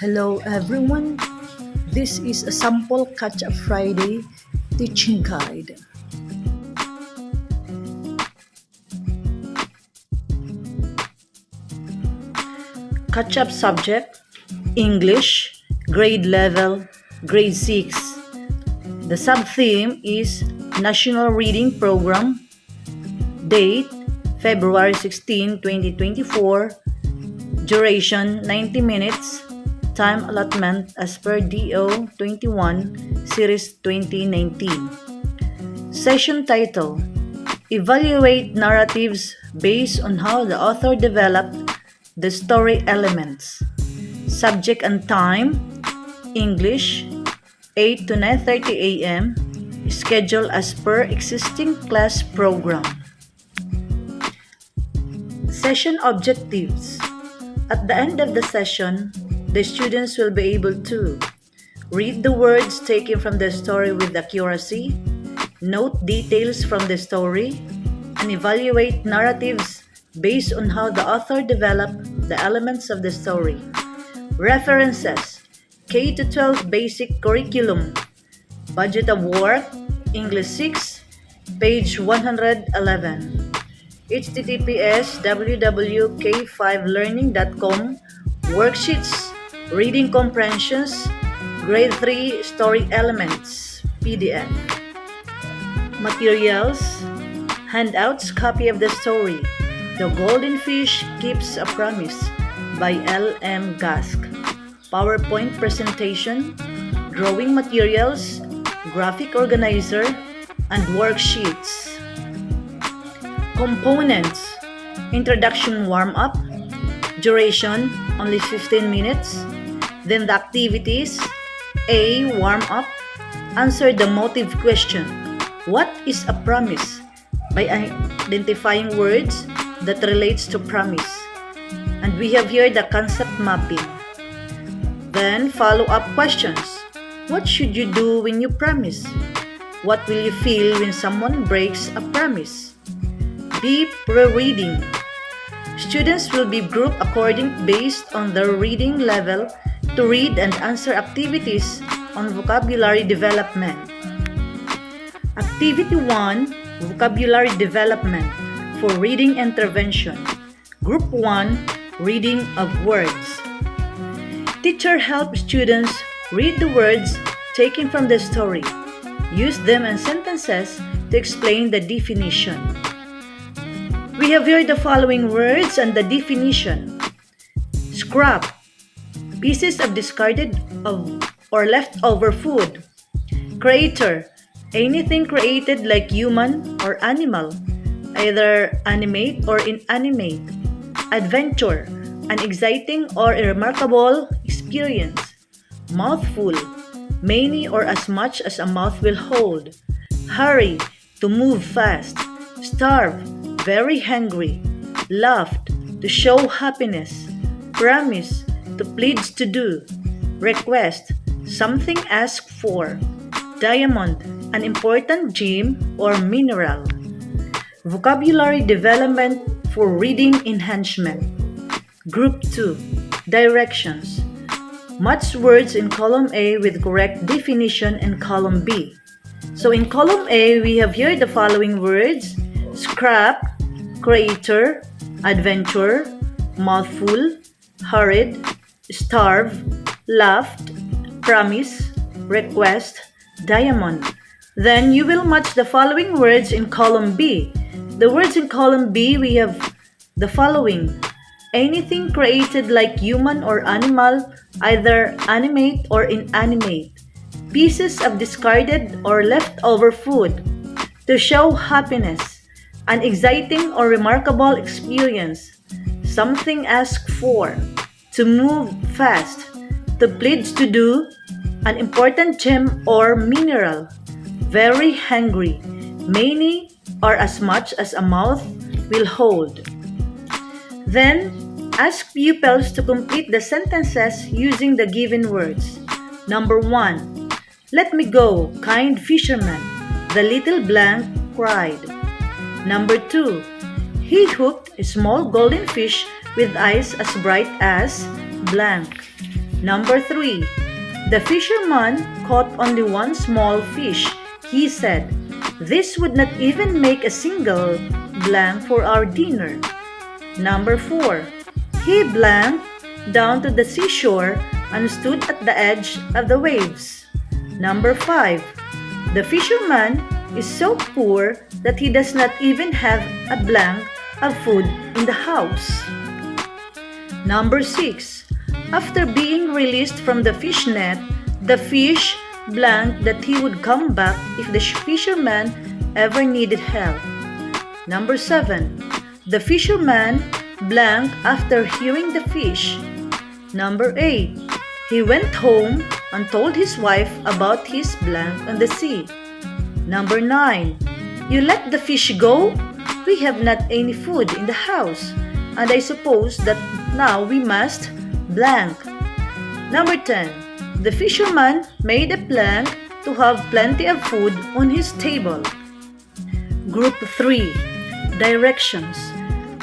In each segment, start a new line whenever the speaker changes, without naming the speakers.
Hello everyone, this is a sample Catch-Up Friday teaching guide. Catch-up subject, English, grade level, grade 6. The sub-theme is National Reading Program. Date, February 16, 2024. Duration, 90 minutes. Time allotment as per DO 21, Series 2019. Session title, Evaluate narratives based on how the author developed the story elements. Subject and time, English, 8 to 9:30 a.m. Schedule as per existing class program. Session objectives. At the end of the session, the students will be able to read the words taken from the story with accuracy, note details from the story, and evaluate narratives based on how the author developed the elements of the story. References: K-12 Basic Curriculum, Budget of Work, English 6, page 111. https://www.k5learning.com Worksheets, Reading Comprehensions, Grade 3 Story Elements, PDF. Materials: handouts, copy of the story, The Golden Fish Keeps a Promise by L.M. Gask, PowerPoint presentation, drawing materials, graphic organizer, and worksheets. Components: introduction warm-up, duration only 15 minutes. Then the activities: A. Warm-up, answer the motive question, what is a promise, by identifying words that relates to promise. And we have here the concept mapping. Then follow-up questions: what should you do when you promise? What will you feel when someone breaks a promise? B. Pre-reading. Students will be grouped based on their reading level to read and answer activities on vocabulary development. Activity 1, Vocabulary Development for Reading Intervention. Group 1, Reading of Words. Teacher helps students read the words taken from the story. Use them in sentences to explain the definition. We have here the following words and the definition. Scrap, pieces of discarded or leftover food. Creator, anything created like human or animal, either animate or inanimate. Adventure, an exciting or a remarkable experience. Mouthful, many or as much as a mouth will hold. Hurry, to move fast. Starve, very hungry. Laughed, to show happiness. Promise, to pledge to do. Request, something asked for. Diamond, an important gem or mineral. Vocabulary development for reading enhancement. Group 2, Directions. Match words in column A with correct definition in column B. So in column A, we have here the following words: scrap, creator, adventure, mouthful, hurried, starve, laughed, promise, request, diamond. Then you will match the following words in column B. The words in column B, we have the following: anything created like human or animal, either animate or inanimate. Pieces of discarded or leftover food. To show happiness. An exciting or remarkable experience. Something asked for. To move fast. To pledge to do. An important gem or mineral. Very hungry. Many or as much as a mouth will hold. Then, ask pupils to complete the sentences using the given words. Number 1. Let me go, kind fisherman. The little blank cried. Number 2. He hooked a small golden fish with eyes as bright as blank. Number 3. The fisherman caught only one small fish. He said, "This would not even make a single blank for our dinner." Number 4. He blanked down to the seashore and stood at the edge of the waves. Number 5. The fisherman is so poor that he does not even have a blank of food in the house. Number 6. After being released from the fish net, the fish blanked that he would come back if the fisherman ever needed help. Number 7. The fisherman blanked after hearing the fish. Number 8. He went home and told his wife about his blank on the sea. Number 9. You let the fish go? We have not any food in the house, and I suppose that now we must blank. Number 10. The fisherman made a plan to have plenty of food on his table. Group 3. Directions.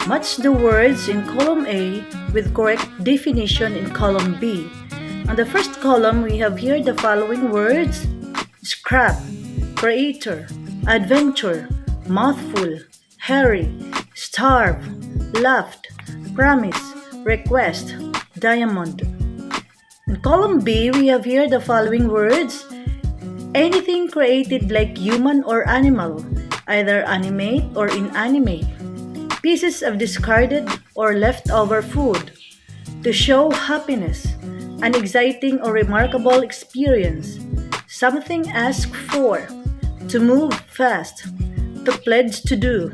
Match the words in column A with correct definition in column B. On the first column, we have here the following words: scrap, creator, adventure, mouthful, hurry, starve, laughed, promise, request, diamond. In column B, we have here the following words: anything created like human or animal, either animate or inanimate, pieces of discarded or leftover food, to show happiness, an exciting or remarkable experience, something asked for, to move fast, to pledge to do,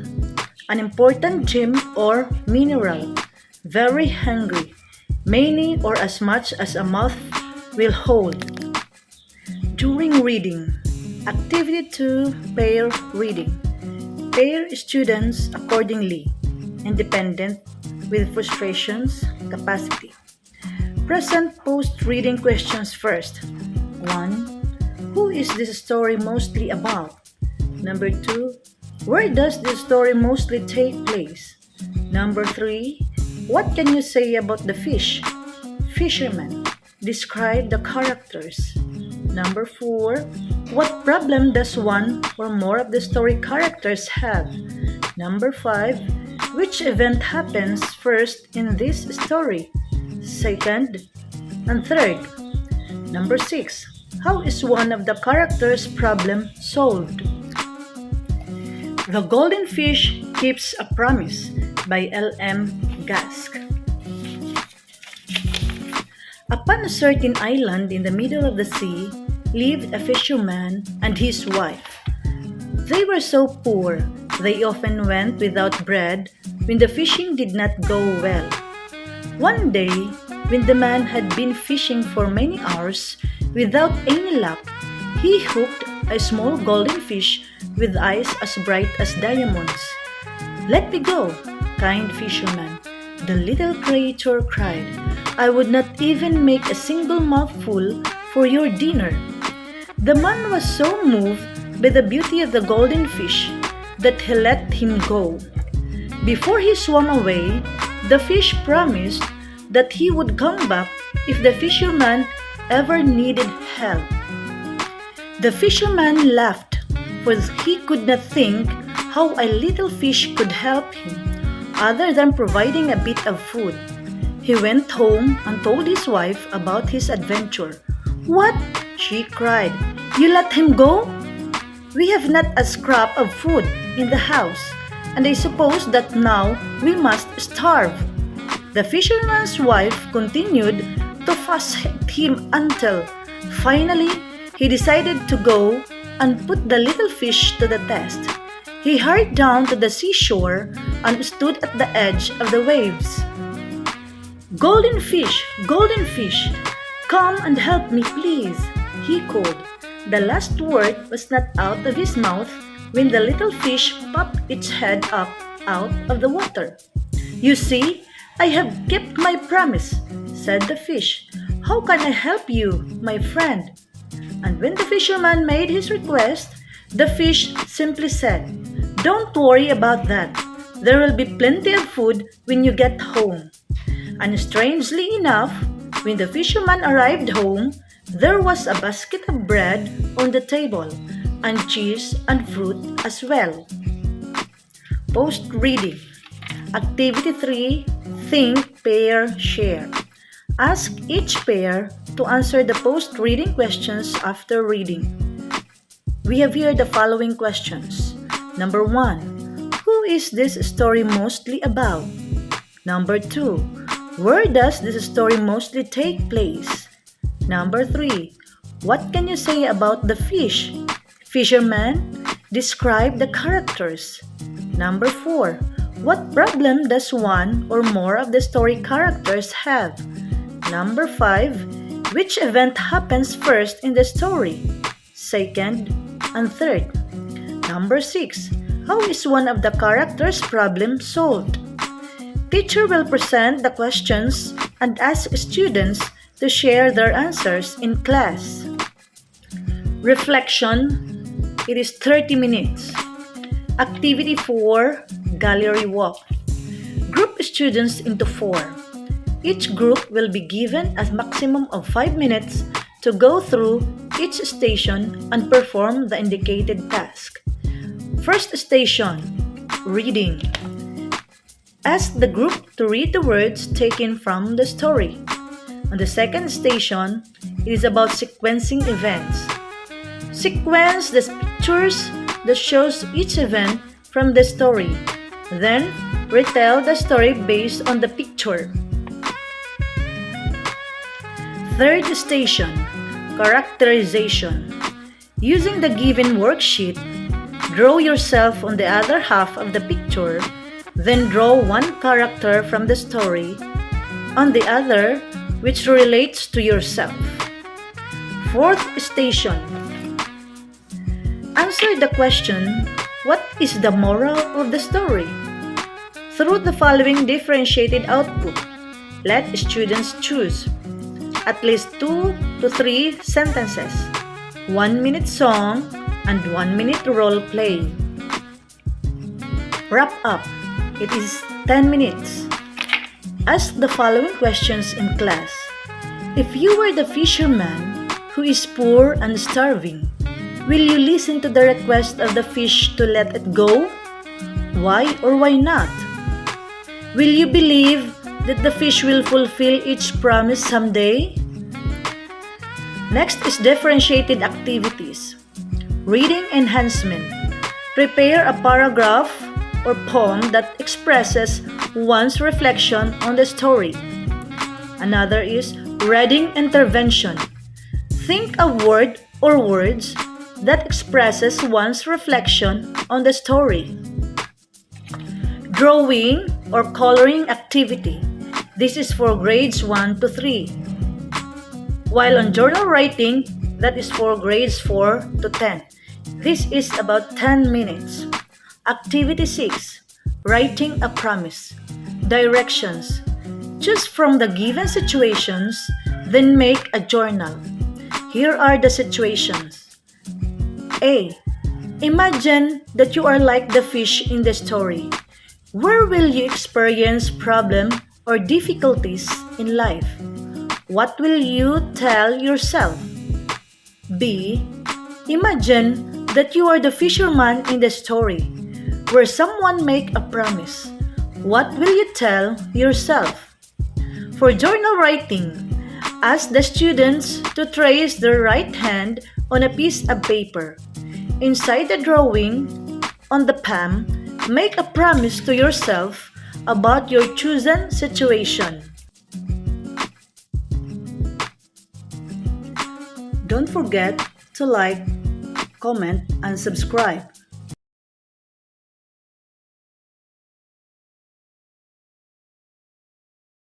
an important gem or mineral, very hungry, many or as much as a mouth will hold. During reading, activity 2, pair reading. Pair students accordingly, independent with frustrations, capacity. Present post-reading questions first. 1. Who is this story mostly about? Number 2. Where does this story mostly take place? Number 3. What can you say about the fish? Fisherman. Describe the characters. Number 4. What problem does one or more of the story characters have? Number 5. Which event happens first in this story? Second and third. Number 6. How is one of the characters' problem solved? The Golden Fish Keeps a Promise by L.M. Gask. Upon a certain island in the middle of the sea lived a fisherman and his wife. They were so poor they often went without bread when the fishing did not go well. One day, when the man had been fishing for many hours without any luck, he hooked a small golden fish with eyes as bright as diamonds. "Let me go, kind fisherman," the little creature cried. "I would not even make a single mouthful for your dinner." The man was so moved by the beauty of the golden fish that he let him go. Before he swam away, the fish promised that he would come back if the fisherman ever needed help. The fisherman laughed, for he could not think how a little fish could help him, other than providing a bit of food. He went home and told his wife about his adventure. "What?" she cried. "You let him go? We have not a scrap of food in the house, and I suppose that now we must starve." The fisherman's wife continued to fuss at him until, finally, he decided to go and put the little fish to the test. He hurried down to the seashore and stood at the edge of the waves. Golden fish, come and help me, please," he called. The last word was not out of his mouth when the little fish popped its head up out of the water. "You see, I have kept my promise," said the fish. "How can I help you, my friend?" And when the fisherman made his request, the fish simply said, "Don't worry about that. There will be plenty of food when you get home." And strangely enough, When the fisherman arrived home, there was a basket of bread on the table, and cheese and fruit as well. Post-reading. Activity 3. Think, pair, share. Ask each pair to answer the post-reading questions after reading. We have here the following questions. Number 1. Who is this story mostly about? Number 2. Where does this story mostly take place? Number 3. What can you say about the fish? Fisherman, describe the characters. Number 4. What problem does one or more of the story characters have? Number 5. Which event happens first in the story? Second and third. Number 6. How is one of the characters' problem solved? Teacher will present the questions and ask students to share their answers in class. Reflection. It is 30 minutes. Activity 4. Gallery walk. Group students into 4. Each group will be given a maximum of 5 minutes to go through each station and perform the indicated task. First station. Reading. Ask the group to read the words taken from the story. On the second station, it is about sequencing events. Sequence the pictures that shows each event from the story. Then, retell the story based on the picture. Third station, characterization. Using the given worksheet, draw yourself on the other half of the picture. Then draw one character from the story on the other which relates to yourself. Fourth station. Answer the question, what is the moral of the story? Through the following differentiated output, let students choose at least 2 to 3 sentences, 1-minute song, and 1-minute role play. Wrap up. It is 10 minutes. Ask the following questions in class. If you were the fisherman who is poor and starving, will you listen to the request of the fish to let it go? Why or why not? Will you believe that the fish will fulfill each promise someday? Next is differentiated activities. Reading enhancement. Prepare a paragraph or poem that expresses one's reflection on the story. Another is reading intervention. Think a word or words that expresses one's reflection on the story. Drawing or coloring activity. This is for grades 1 to 3. While on journal writing, that is for grades 4 to 10. This is about 10 minutes. Activity 6. Writing a promise. Directions. Choose from the given situations, then make a journal. Here are the situations. A. Imagine that you are like the fish in the story. Where will you experience problem or difficulties in life? What will you tell yourself? B. Imagine that you are the fisherman in the story, where someone make a promise. What will you tell yourself? For journal writing, ask the students to trace their right hand on a piece of paper. Inside the drawing, on the palm, make a promise to yourself about your chosen situation. Don't forget to like, comment, and subscribe.